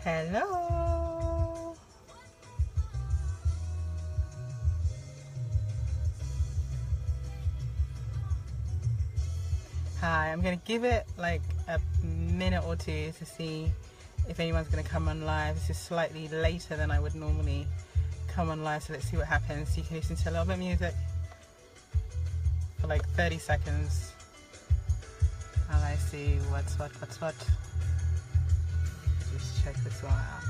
Hello. Hi, I'm going to give it like a minute or two to see if anyone's going to come on live. This is slightly later than I would normally come on live, so let's see what happens. You can listen to a little bit of music for like 30 seconds. And I see what's what. Just check this one out.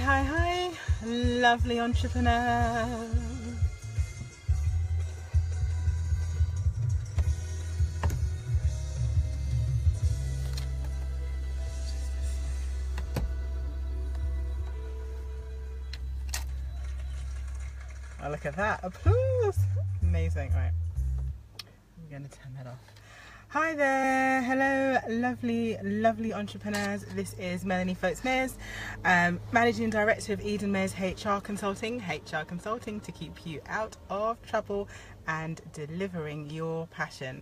Hi, lovely entrepreneur. Oh, look at that, applause. Amazing. Right, I'm going to turn that off. Hi there, hello lovely entrepreneurs. This is Melanie Foltz-Mears, Managing Director of Eden Mears HR Consulting to keep you out of trouble and delivering your passion.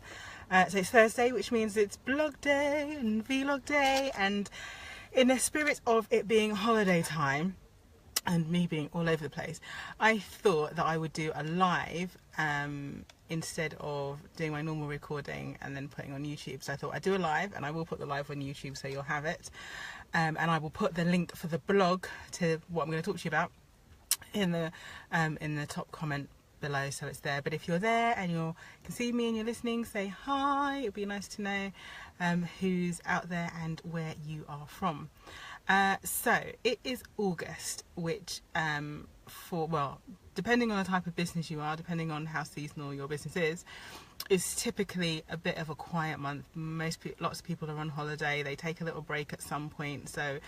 So it's Thursday, which means it's blog day and vlog day, and in the spirit of it being holiday time and me being all over the place, I thought that I would do a live instead of doing my normal recording and then putting on YouTube. So I thought I'd do a live, and I will put the live on YouTube so you'll have it, and I will put the link for the blog to what I'm going to talk to you about in the top comment below, so it's there. But if you're there and you can see me and you're listening, say hi. It'd be nice to know who's out there and where you are from. So it is August, which depending on the type of business you are, depending on how seasonal your business is typically a bit of a quiet month. Lots of people are on holiday, they take a little break at some point, so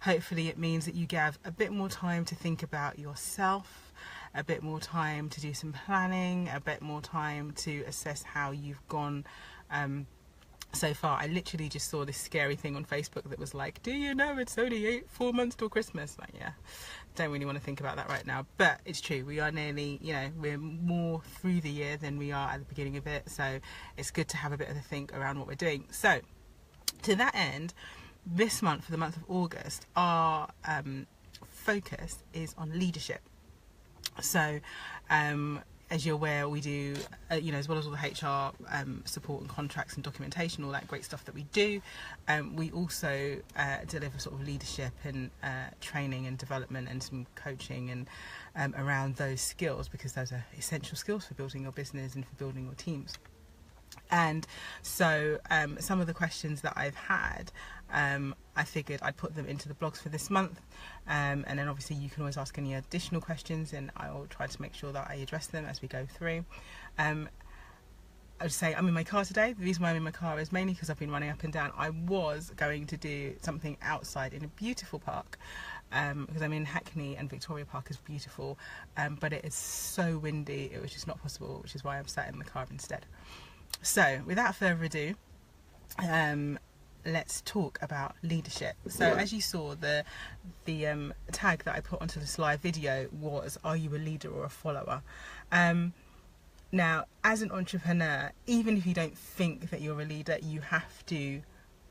hopefully it means that you have a bit more time to think about yourself, a bit more time to do some planning, a bit more time to assess how you've gone so far. I literally just saw this scary thing on Facebook that was like, do you know it's only 4 months till Christmas? Like, yeah, don't really want to think about that right now, but it's true. We are nearly, we're more through the year than we are at the beginning of it, so it's good to have a bit of a think around what we're doing. So to that end, this month, for the month of August, our focus is on leadership. So as you're aware, we do, as well as all the HR support and contracts and documentation, all that great stuff that we do, we also deliver sort of leadership and training and development and some coaching and around those skills, because those are essential skills for building your business and for building your teams. And so some of the questions that I've had, I figured I'd put them into the blogs for this month, and then obviously you can always ask any additional questions, and I'll try to make sure that I address them as we go through. I would say I'm in my car today. The reason why I'm in my car is mainly because I've been running up and down. I was going to do something outside in a beautiful park, because I'm in Hackney and Victoria Park is beautiful, but it is so windy it was just not possible, which is why I'm sat in the car instead. So without further ado, let's talk about leadership. So as you saw, the tag that I put onto this live video was, are you a leader or a follower? Now, as an entrepreneur, even if you don't think that you're a leader, you have to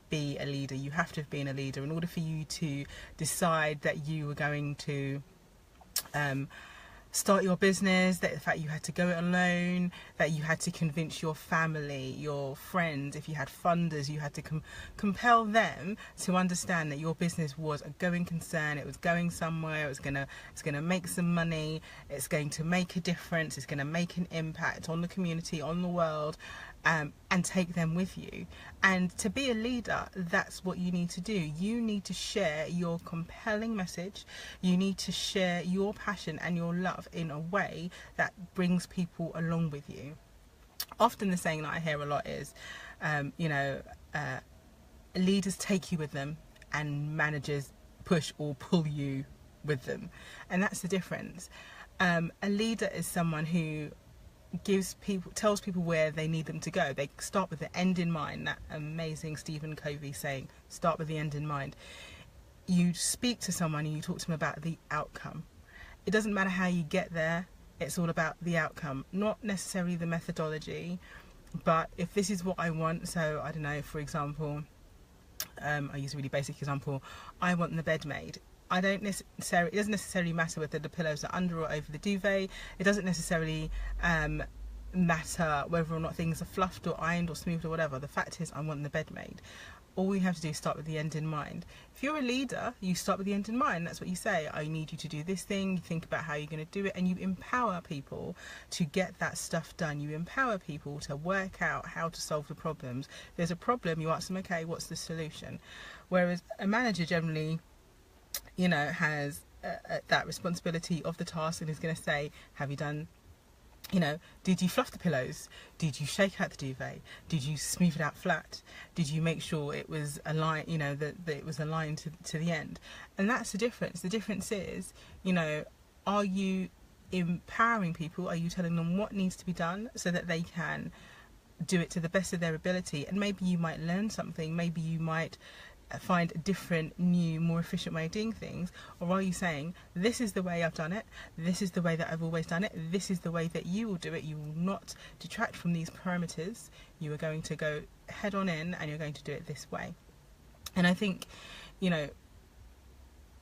be a leader. You have to have been a leader in order for you to decide that you were going to start your business, that the fact you had to go it alone, that you had to convince your family, your friends, if you had funders, you had to compel them to understand that your business was a going concern, it was going somewhere, it's gonna make some money, it's going to make a difference, it's gonna make an impact on the community, on the world, and take them with you. And to be a leader, that's what you need to do. You need to share your compelling message. You need to share your passion and your love in a way that brings people along with you. Often the saying that I hear a lot is, leaders take you with them and managers push or pull you with them. And that's the difference. A leader is someone who tells people where they need them to go. They start with the end in mind. That amazing Stephen Covey saying, start with the end in mind. You speak to someone and you talk to them about the outcome. It doesn't matter how you get there, it's all about the outcome, not necessarily the methodology. But if this is what I want, so I don't know, for example, I use a really basic example, I want the bed made. It doesn't necessarily matter whether the pillows are under or over the duvet. It doesn't necessarily matter whether or not things are fluffed or ironed or smoothed or whatever. The fact is, I want the bed made. All you have to do is start with the end in mind. If you're a leader, you start with the end in mind. That's what you say. I need you to do this thing. You think about how you're going to do it, and you empower people to get that stuff done. You empower people to work out how to solve the problems. There's a problem, you ask them, okay, what's the solution? Whereas a manager generally, has that responsibility of the task and is going to say, have you done, did you fluff the pillows? Did you shake out the duvet? Did you smooth it out flat? Did you make sure it was aligned, that it was aligned to the end? And that's the difference. The difference is, are you empowering people? Are you telling them what needs to be done so that they can do it to the best of their ability? And maybe you might learn something. Maybe you might find a different, new, more efficient way of doing things. Or are you saying, this is the way I've done it, this is the way that I've always done it, this is the way that you will do it, you will not detract from these parameters, you are going to go head on in and you're going to do it this way. And I think,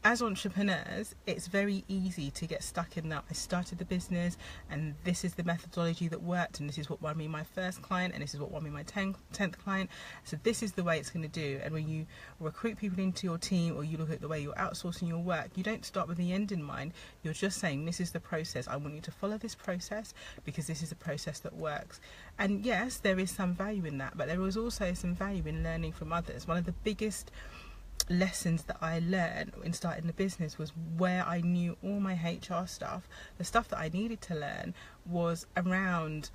as entrepreneurs, it's very easy to get stuck in that I started the business and this is the methodology that worked and this is what won me my first client and this is what won me my 10th client. So this is the way it's going to do. And when you recruit people into your team or you look at the way you're outsourcing your work, you don't start with the end in mind. You're just saying, this is the process. I want you to follow this process because this is a process that works. And yes, there is some value in that, but there is also some value in learning from others. One of the biggest lessons that I learned in starting the business was where I knew all my HR stuff. The stuff that I needed to learn was around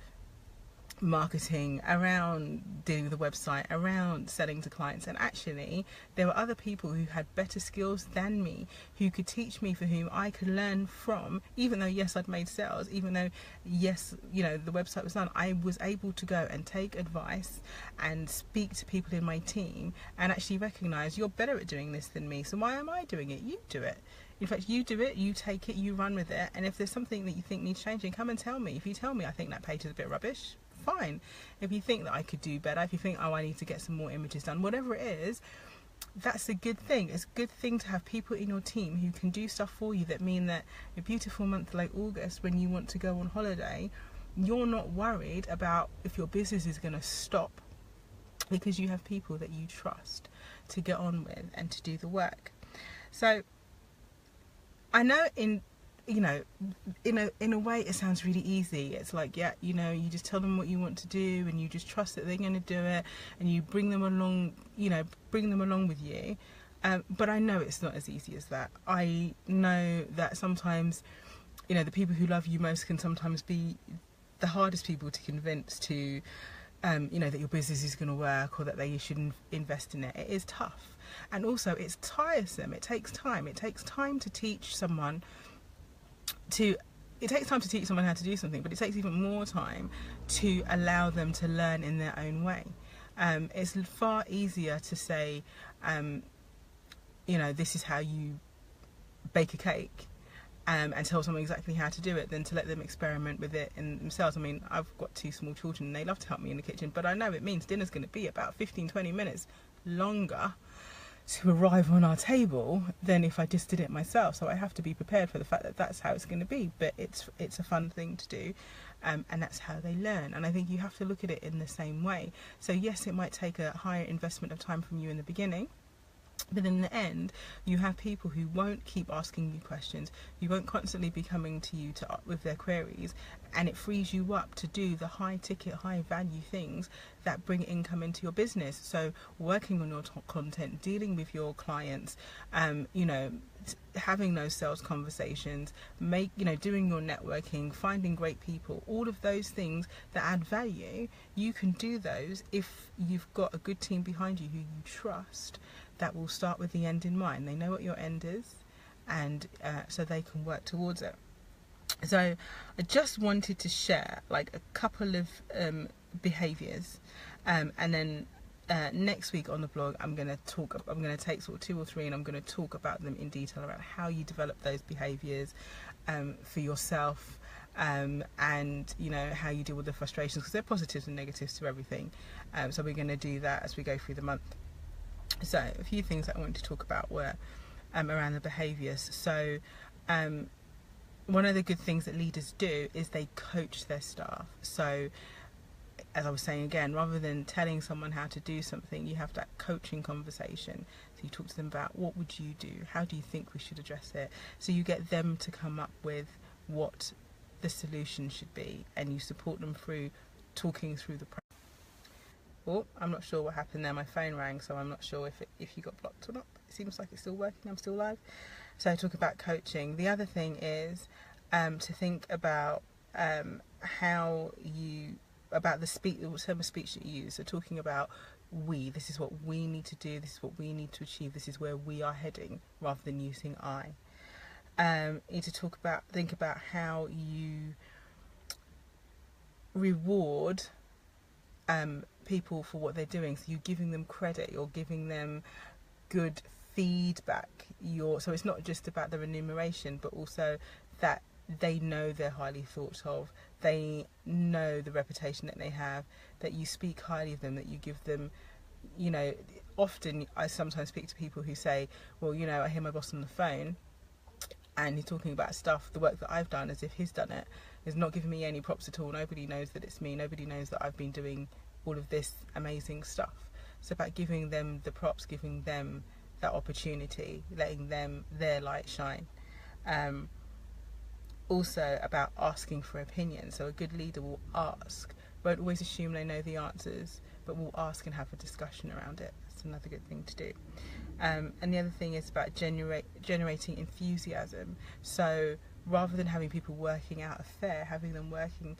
marketing, around dealing with the website, around selling to clients. And actually there were other people who had better skills than me, who could teach me, for whom I could learn from. Even though yes, I'd made sales, even though yes, the website was done, I was able to go and take advice and speak to people in my team and actually recognize, you're better at doing this than me, so why am I doing it? You do it. In fact, you do it, you take it, you run with it, and if there's something that you think needs changing, come and tell me. If you tell me I think that page is a bit rubbish, fine. If you think that I could do better, if you think, oh, I need to get some more images done, whatever it is, that's a good thing. It's a good thing to have people in your team who can do stuff for you that mean that a beautiful month like August, when you want to go on holiday, you're not worried about if your business is going to stop, because you have people that you trust to get on with and to do the work. So I know in a way it sounds really easy. It's like, yeah, you just tell them what you want to do and you just trust that they're going to do it and you bring them along, bring them along with you. But I know it's not as easy as that. I know that sometimes, the people who love you most can sometimes be the hardest people to convince to, that your business is going to work or that they should invest in it. It is tough. And also it's tiresome. It takes time. It takes time to teach someone how to do something, but it takes even more time to allow them to learn in their own way. It's far easier to say, this is how you bake a cake, and tell someone exactly how to do it, than to let them experiment with it in themselves. I mean, I've got 2 small children and they love to help me in the kitchen, but I know it means dinner's going to be about 15-20 minutes longer to arrive on our table than if I just did it myself. So I have to be prepared for the fact that that's how it's going to be, but it's a fun thing to do, and that's how they learn. And I think you have to look at it in the same way. So yes, it might take a higher investment of time from you in the beginning, but in the end, you have people who won't keep asking you questions, who won't constantly be coming to you with their queries, and it frees you up to do the high ticket, high value things that bring income into your business. So working on your content, dealing with your clients, having those sales conversations, doing your networking, finding great people, all of those things that add value, you can do those if you've got a good team behind you who you trust that will start with the end in mind. They know what your end is, and so they can work towards it. So I just wanted to share like a couple of behaviours, and then next week on the blog I'm going to take sort of 2 or 3 and I'm going to talk about them in detail around how you develop those behaviours for yourself, and you know, how you deal with the frustrations, because there are positives and negatives to everything. So we're going to do that as we go through the month. So a few things that I wanted to talk about were around the behaviours. So one of the good things that leaders do is they coach their staff. So as I was saying again, rather than telling someone how to do something, you have that coaching conversation. So you talk to them about, what would you do? How do you think we should address it? So you get them to come up with what the solution should be, and you support them through talking through the process. Oh, I'm not sure what happened there. My phone rang, so I'm not sure if you got blocked or not. It seems like it's still working. I'm still live. So I talk about coaching. The other thing is to think about about the term of speech that you use. So talking about we, this is what we need to do, this is what we need to achieve, this is where we are heading, rather than using I. You need to think about how you reward people for what they're doing. So you're giving them credit, you're giving them good feedback. So it's not just about the remuneration, but also that they know they're highly thought of, they know the reputation that they have, that you speak highly of them, that you give them, you know, often I sometimes speak to people who say, well, you know, I hear my boss on the phone and he's talking about stuff, the work that I've done, as if he's done it, is not giving me any props at all. Nobody knows that it's me, nobody knows that I've been doing all of this amazing stuff. It's about giving them the props, giving them that opportunity, letting them their light shine. Also about asking for opinion. So a good leader will ask, won't always assume they know the answers, but will ask and have a discussion around it. That's another good thing to do. And the other thing is about generating enthusiasm. So rather than having people working out a fare, having them working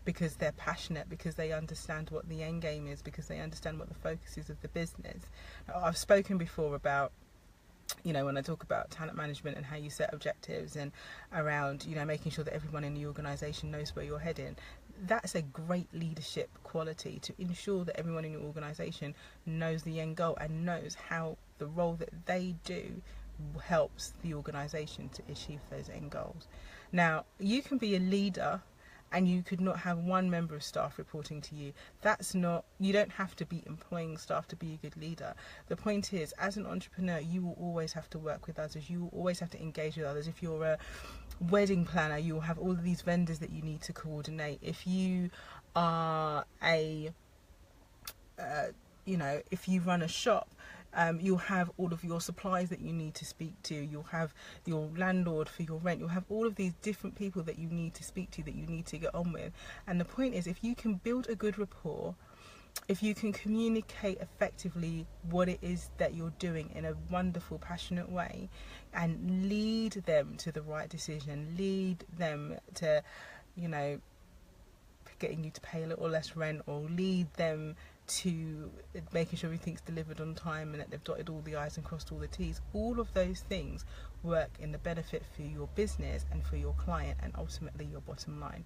because they're passionate, because they understand what the end game is, because they understand what the focus is of the business. Now, I've spoken before about, you know, when I talk about talent management and how you set objectives and around, you know, making sure that everyone in the organisation knows where you're heading. That's a great leadership quality, to ensure that everyone in your organisation knows the end goal and knows how the role that they do helps the organisation to achieve those end goals. Now, you can be a leader and you could not have one member of staff reporting to you. That's not, you don't have to be employing staff to be a good leader. The point is, as an entrepreneur, you will always have to work with others. You will always have to engage with others. If you're a wedding planner, you will have all of these vendors that you need to coordinate. If you are if you run a shop, you'll have all of your suppliers that you need to speak to, you'll have your landlord for your rent, you'll have all of these different people that you need to speak to, that you need to get on with. And the point is, if you can build a good rapport, if you can communicate effectively what it is that you're doing in a wonderful, passionate way, and lead them to the right decision, lead them to, you know, getting you to pay a little less rent, or lead them to making sure everything's delivered on time and that they've dotted all the I's and crossed all the T's. All of those things work in the benefit for your business and for your client, and ultimately your bottom line.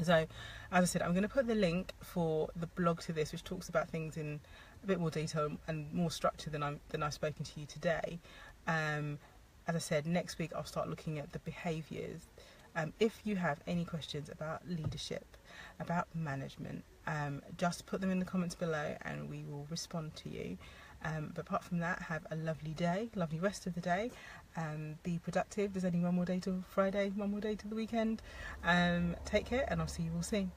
So, as I said, I'm going to put the link for the blog to this, which talks about things in a bit more detail and more structure than I've spoken to you today. As I said, next week I'll start looking at the behaviours. If you have any questions about leadership, about management, just put them in the comments below and we will respond to you. But apart from that, have a lovely day, lovely rest of the day. Be productive. There's only one more day till Friday, one more day till the weekend. Take care, and I'll see you all soon.